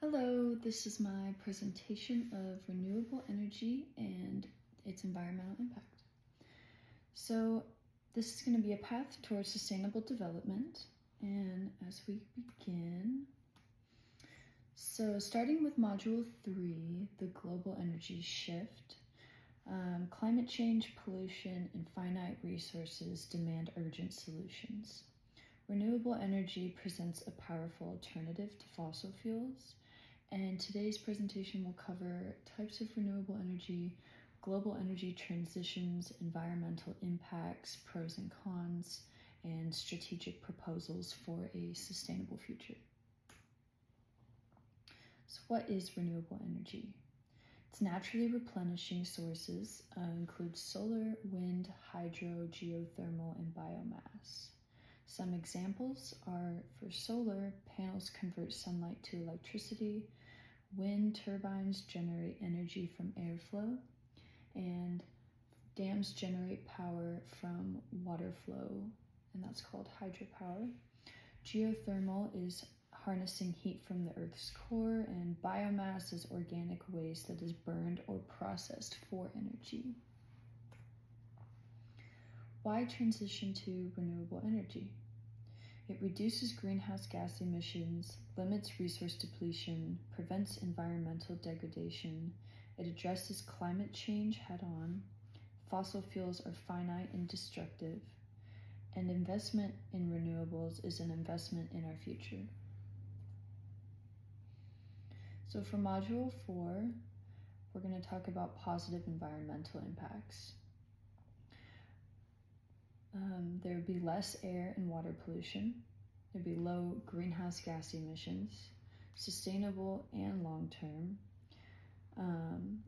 Hello, this is my presentation of renewable energy and its environmental impact. So this is going to be a path towards sustainable development. And as we begin, starting with Module 3, the global energy shift, climate change, pollution, and finite resources demand urgent solutions. Renewable energy presents a powerful alternative to fossil fuels. And today's presentation will cover types of renewable energy, global energy transitions, environmental impacts, pros and cons, and strategic proposals for a sustainable future. So what is renewable energy? Its naturally replenishing sources include solar, wind, hydro, geothermal, and biomass. Some examples are for solar, panels convert sunlight to electricity, wind turbines generate energy from airflow, and dams generate power from water flow, and that's called hydropower. Geothermal is harnessing heat from the Earth's core, and biomass is organic waste that is burned or processed for energy. Why transition to renewable energy? It reduces greenhouse gas emissions, limits resource depletion, prevents environmental degradation, it addresses climate change head-on, fossil fuels are finite and destructive, and investment in renewables is an investment in our future. So for Module 4, we're going to talk about positive environmental impacts. There would be less air and water pollution. There'd be low greenhouse gas emissions, sustainable and long-term.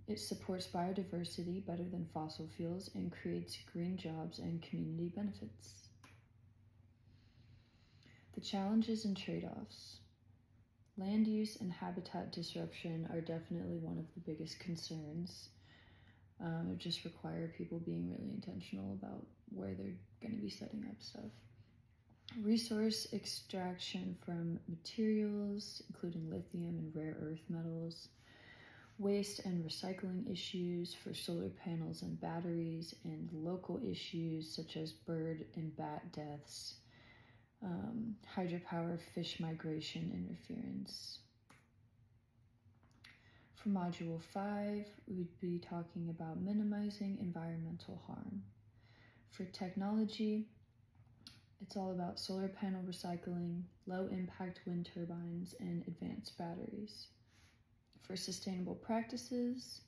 It supports biodiversity better than fossil fuels and creates green jobs and community benefits. The challenges and trade-offs. Land use and habitat disruption are definitely one of the biggest concerns. It just require people being really intentional about where they're going to be setting up stuff. Resource extraction from materials, including lithium and rare earth metals. Waste and recycling issues for solar panels and batteries, and local issues such as bird and bat deaths. Hydropower, fish migration interference. For Module 5, we'd be talking about minimizing environmental harm. For technology, it's all about solar panel recycling, low impact wind turbines, and advanced batteries. For sustainable practices,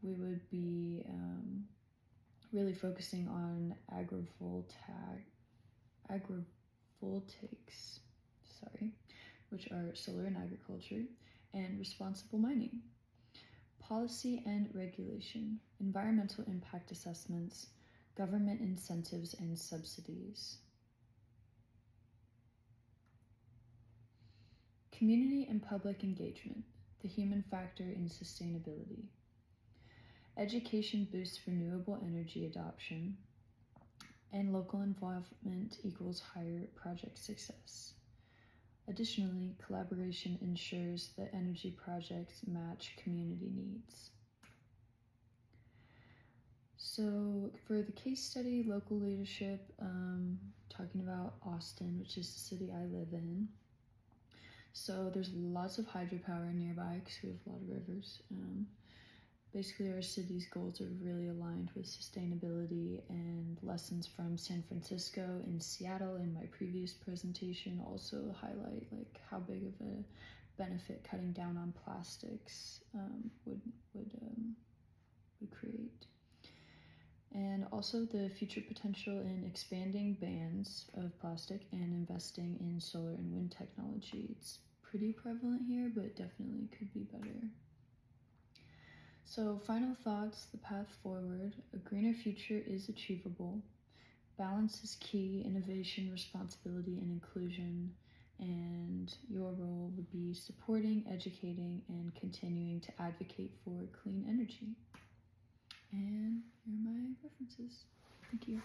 we would be really focusing on agrivoltaics, which are solar and agriculture, and responsible mining. Policy and regulation, environmental impact assessments, government incentives and subsidies. Community and public engagement, the human factor in sustainability. Education boosts renewable energy adoption, and local involvement equals higher project success. Additionally, collaboration ensures that energy projects match community needs. So for the case study, local leadership, talking about Austin, which is the city I live in. So there's lots of hydropower nearby because we have a lot of rivers. Basically, our city's goals are really aligned with sustainability, and lessons from San Francisco and Seattle in my previous presentation also highlight like how big of a benefit cutting down on plastics would create. And also the future potential in expanding bans of plastic and investing in solar and wind technology. It's pretty prevalent here, but definitely could be better. So final thoughts, the path forward. A greener future is achievable. Balance is key, innovation, responsibility, and inclusion. And your role would be supporting, educating, and continuing to advocate for clean energy. And here are my references. Thank you.